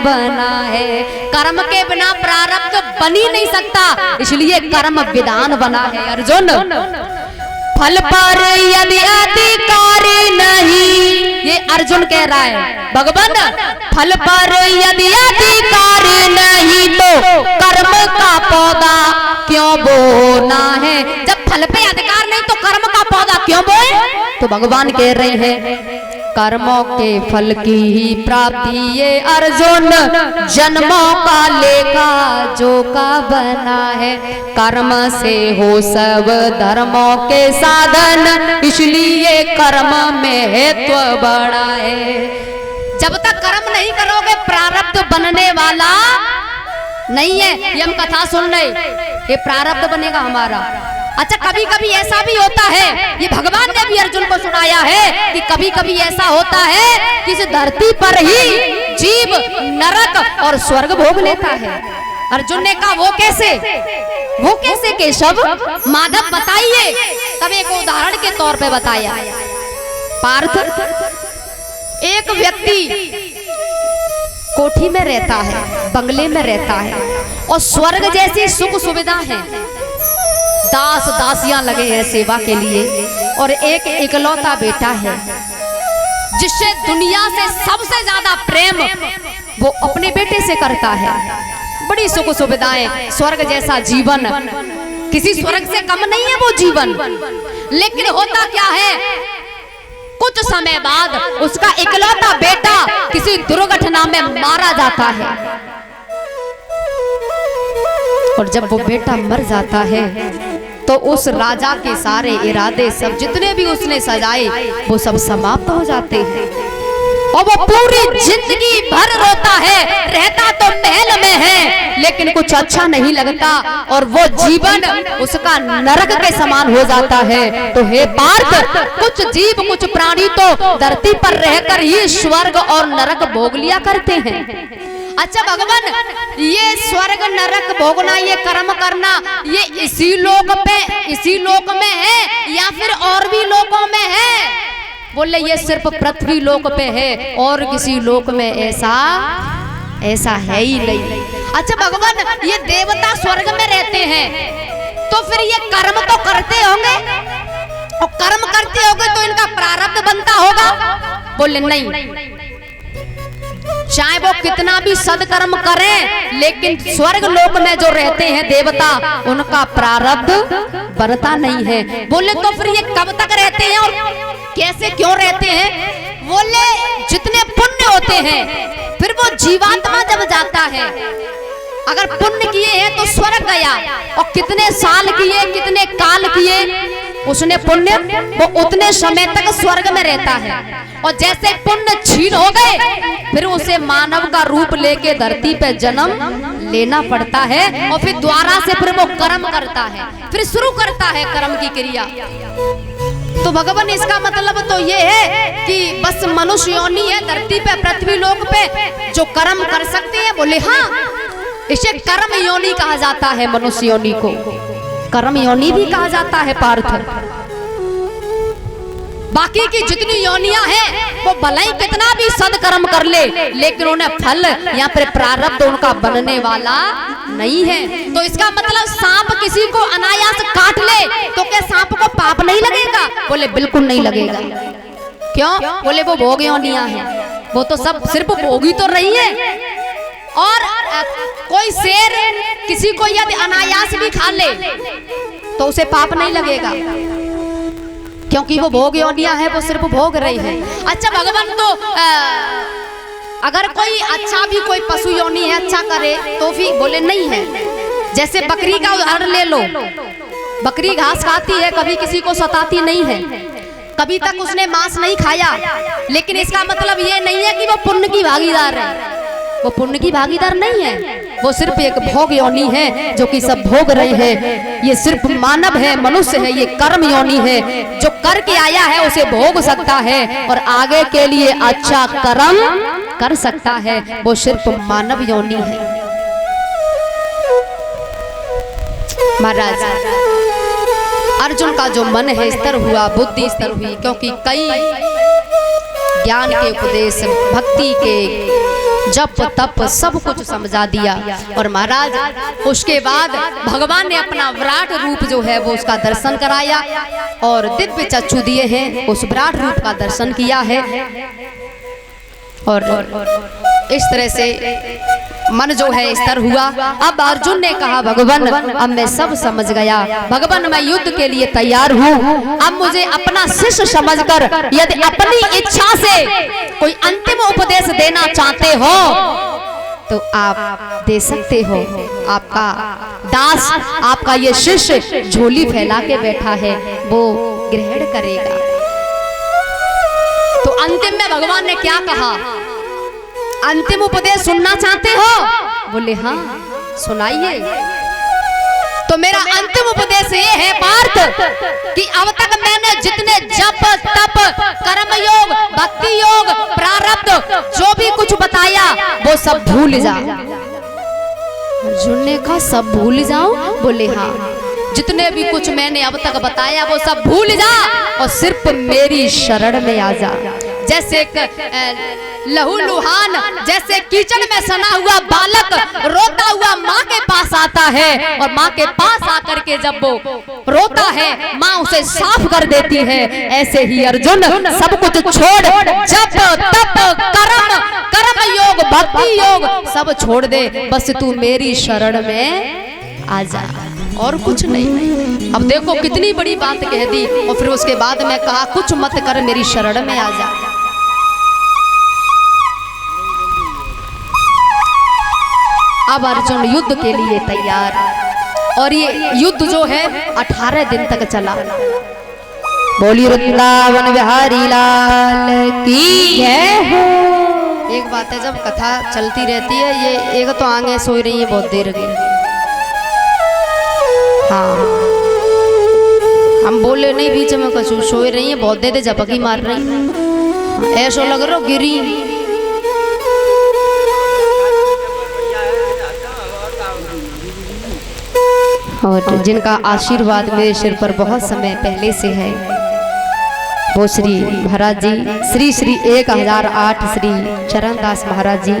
बना है। कर्म के बिना प्रारब्ध बन ही नहीं सकता, इसलिए कर्म विधान बना है। अर्जुन फल पर यदि अधिकार नहीं, ये अर्जुन कह रहा है भगवान, फल पर यदि अधिकार नहीं तो कर्म का पौधा क्यों बोना है। जब फल पे अधिकार नहीं तो कर्म का पौधा क्यों बोए। तो भगवान कह रहे हैं कर्मों के फल की ही प्राप्ति ये अर्जुन जन्मों का लेखा जोखा बना है। कर्म से हो सब धर्मों के साधन, इसलिए कर्म में हेतु बड़ा है। जब तक कर्म नहीं करोगे प्रारब्ध बनने वाला नहीं है। ये हम कथा सुन रहे, ये प्रारब्ध बनेगा हमारा। अच्छा कभी कभी ऐसा भी होता है, ये भगवान ने भी अर्जुन को सुनाया है कि कभी कभी ऐसा होता है कि इस धरती पर ही जीव नरक और स्वर्ग भोग लेता है। अर्जुन ने कहा वो कैसे केशव, माधव बताइए। तब एक उदाहरण के तौर पे बताया। पार्थ, एक व्यक्ति कोठी में रहता है, बंगले में रहता है और स्वर्ग जैसी सुख सुविधा है, दास दासियां लगे हैं सेवा के लिए और एक इकलौता बेटा है जिससे दुनिया से सबसे ज्यादा प्रेम वो अपने बेटे से करता है। बड़ी सुख सुविधाएं, स्वर्ग जैसा जीवन, किसी स्वर्ग से कम नहीं है वो जीवन। लेकिन होता क्या है, कुछ समय बाद उसका इकलौता बेटा किसी दुर्घटना में मारा जाता है और जब वो बेटा मर जाता है तो उस राजा के सारे इरादे सब जितने भी उसने सजाए वो सब समाप्त हो जाते हैं और वो पूरी जिंदगी भर रोता है। रहता तो महल में है लेकिन कुछ अच्छा नहीं लगता और वो जीवन उसका नरक के समान हो जाता है। तो हे पार्थ, कुछ जीव कुछ प्राणी तो धरती पर रहकर ही स्वर्ग और नरक भोग लिया करते हैं। अच्छा भगवान, ये स्वर्ग नरक भोगना, ये कर्म करना, ये इसी लोक में है या फिर और भी लोकों में है। बोले ये सिर्फ पृथ्वी लोक पे है और किसी लोक में ऐसा है ही नहीं। अच्छा भगवान, ये देवता स्वर्ग में रहते हैं तो फिर ये कर्म तो करते होंगे और कर्म करते होंगे तो इनका प्रारब्ध बनता होगा। बोले नहीं, चाहे वो कितना भी सदकर्म करें लेकिन स्वर्ग लोक में जो रहते हैं देवता, उनका प्रारब्ध बनता नहीं है। बोले तो फिर ये कब तक रहते हैं और कैसे क्यों रहते हैं। बोले जितने पुण्य होते हैं फिर वो जीवात्मा जब जाता है, अगर पुण्य किए हैं तो स्वर्ग गया और कितने साल किए कितने काल किए उसने पुण्य, वो उतने समय तक स्वर्ग में रहता है। और जैसे पुण्य क्षीण हो गए फिर उसे मानव का रूप लेके धरती पे जन्म लेना पड़ता है और फिर द्वारा से फिर वो कर्म करता है, फिर शुरू करता है कर्म की क्रिया। तो भगवान इसका मतलब तो ये है कि बस मनुष्य योनि है धरती पे, पृथ्वी लोक पे जो कर्म कर सकते हैं। बोले हाँ, इसे कर्म योनि कहा जाता है। मनुष्य योनि को कर्म योनि भी कहा जाता है पार्थ। बाकी की जितनी योनियां हैं वो भले ही कितना भी सदकर्म कर ले लेकिन उन्हें फल या फिर प्रारब्ध उनका बनने वाला नहीं है। तो इसका मतलब सांप किसी को अनायास काट ले तो क्या सांप को पाप नहीं लगेगा। बोले बिल्कुल नहीं लगेगा। क्यों। बोले वो भोग योनियां हैं, वो तो सब सिर्फ भोगी तो रही है। और कोई शेर किसी को यदि अनायास भी खा ले तो उसे पाप नहीं लगेगा क्योंकि वो भोग योनियां है, वो सिर्फ भोग रही है। अच्छा भगवान, तो अगर कोई अच्छा भी कोई पशु योनि है अच्छा करे तो भी बोले नहीं है। जैसे बकरी का उदाहरण ले लो, बकरी घास खाती है, कभी किसी को सताती नहीं है, कभी तक उसने मांस नहीं खाया, लेकिन इसका मतलब ये नहीं है कि वो पुण्य की भागीदार है। वो पुण्य की भागीदार नहीं है, वो सिर्फ एक भोग योनि है जो कि सब भोग रहे हैं। ये सिर्फ मानव है, मनुष्य है, ये कर्म योनि है। जो करके आया है उसे भोग सकता है और आगे के लिए अच्छा कर्म कर सकता है, वो सिर्फ मानव योनि है। महाराज, अर्जुन का जो मन है स्थिर हुआ, बुद्धि स्थिर हुई, क्योंकि कई ज्ञान के उपदेश, भक्ति के जप तप सब कुछ समझा दिया। और महाराज उसके बाद भगवान ने अपना विराट रूप जो है वो उसका दर्शन कराया और दिव्य चक्षु दिए हैं, उस विराट रूप का दर्शन किया है। और इस तरह से मन जो है स्थिर हुआ। अब अर्जुन ने कहा भगवान अब मैं सब समझ गया, भगवान मैं युद्ध के लिए तैयार हूँ। अब मुझे अपना शिष्य समझकर यदि अपनी इच्छा से कोई अंतिम उपदेश देना चाहते हो तो आप दे सकते हो। आपका दास, आपका ये शिष्य झोली फैला के बैठा है, वो ग्रहण करेगा। तो अंतिम में भगवान ने क्या कहा, अंतिम उपदेश सुनना चाहते हो? बोले हाँ सुनाइए। तो मेरा अंतिम उपदेश ये है पार्थ कि अब तक मैंने जितने जप तप कर्म योग भक्ति योग प्रारब्ध जो भी कुछ बताया वो सब भूल जा। अर्जुन ने कहा सब भूल जाओ? बोले हाँ, जितने भी कुछ मैंने अब तक बताया वो सब भूल जा और सिर्फ मेरी शरण में आ जा। जैसे लहू लुहान, जैसे कीचड़ में सना हुआ बालक रोता हुआ माँ के पास आता है और माँ के पास आकर के जब वो रोता है माँ उसे साफ कर देती है, ऐसे ही अर्जुन सब कुछ छोड़ जप तप कर्म योग भक्ति योग सब छोड़ दे, बस तू मेरी शरण में आ जा और कुछ नहीं। अब देखो कितनी बड़ी बात कह दी और फिर उसके बाद में कहा कुछ मत कर मेरी शरण में आ जा। अब अर्जुन युद्ध के लिए तैयार, और ये युद्ध जो है 18 दिन तक चला। बोली वृंदावन बिहारी लाल की जय हो। एक बात है जब कथा चलती रहती है, ये एक तो आगे सोई रही है बहुत देर की, हाँ हम बोले नहीं बीच में कछु, सोई रही है बहुत देर झपकी मार रही, ऐसा लग रहा गिरी। और जिनका आशीर्वाद मेरे सिर पर बहुत समय पहले से है वो श्री महाराज जी श्री 1008 श्री चरणदास महाराज जी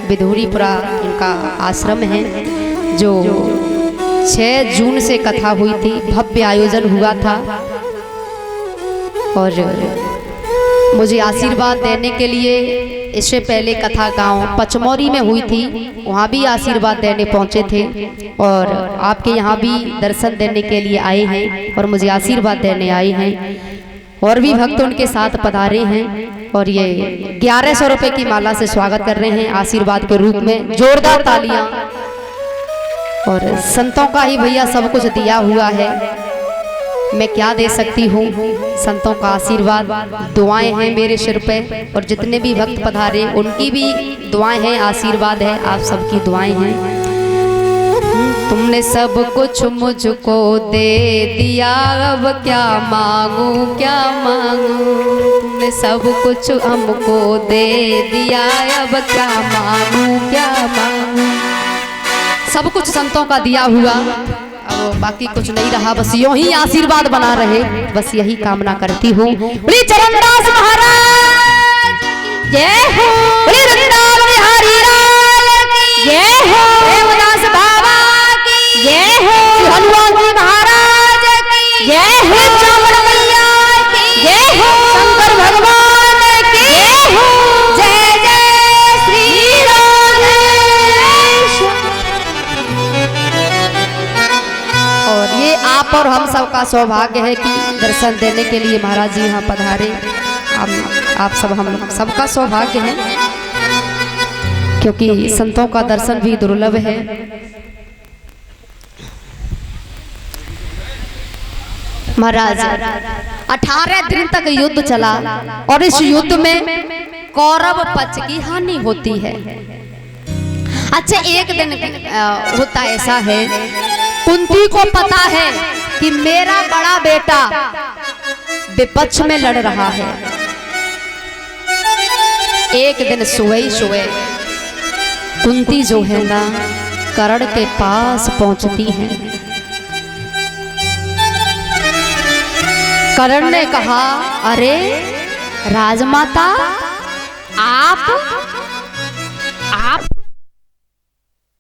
बिधूरीपुरा, इनका आश्रम है। जो 6 जून से कथा हुई थी, भव्य आयोजन हुआ था और मुझे आशीर्वाद देने के लिए इससे पहले कथा गांव पचमौरी में हुई थी, वहाँ भी आशीर्वाद देने पहुँचे थे और आपके यहाँ भी दर्शन देने के लिए आए हैं और मुझे आशीर्वाद देने आए हैं। और भी भक्त उनके साथ पधारे हैं और ये 1100 रुपये की माला से स्वागत कर रहे हैं आशीर्वाद के रूप में। जोरदार तालियां। और संतों का ही भैया सब कुछ दिया हुआ है, मैं क्या दे सकती हूँ। संतों का आशीर्वाद, दुआएं हैं मेरे सिर पे और जितने भी भक्त पधारे उनकी भी दुआएं हैं, आशीर्वाद है, आप सबकी दुआएं हैं। तुमने सब कुछ मुझको दे दिया, अब क्या मांगू क्या मांगू। तुमने सब कुछ हमको दे दिया, अब क्या मांगू क्या मांगू। सब कुछ संतों का दिया हुआ, अब बाकी कुछ नहीं रहा, बस यूं ही आशीर्वाद बना रहे, बस यही कामना करती हूँ। बोली चरणदास महाराज जय हो, बोली वृंदावन बिहारी लाल की जय हो, देवदास बाबा की जय हो, हनुमान जी महाराज की जय हो, चावड़ मैया की जय हो, शंकर भगवान की जय हो, जय जय श्री राम। और ये आप और हम सब का सौभाग्य है कि दर्शन देने के लिए महाराज जी यहाँ पधारे। आप सब हम सबका सौभाग्य है, क्योंकि संतों का दर्शन भी दुर्लभ है। महाराज 18 दिन तक युद्ध चला और इस युद्ध में कौरव पक्ष की हानि होती है। अच्छा, एक दिन होता ऐसा है, कुंती को पता है कि मेरा बड़ा बेटा विपक्ष में लड़ रहा है। एक दिन सुबह कुंती जो है ना कर्ण के पास पहुंचती है। कर्ण ने कहा, अरे राजमाता, आप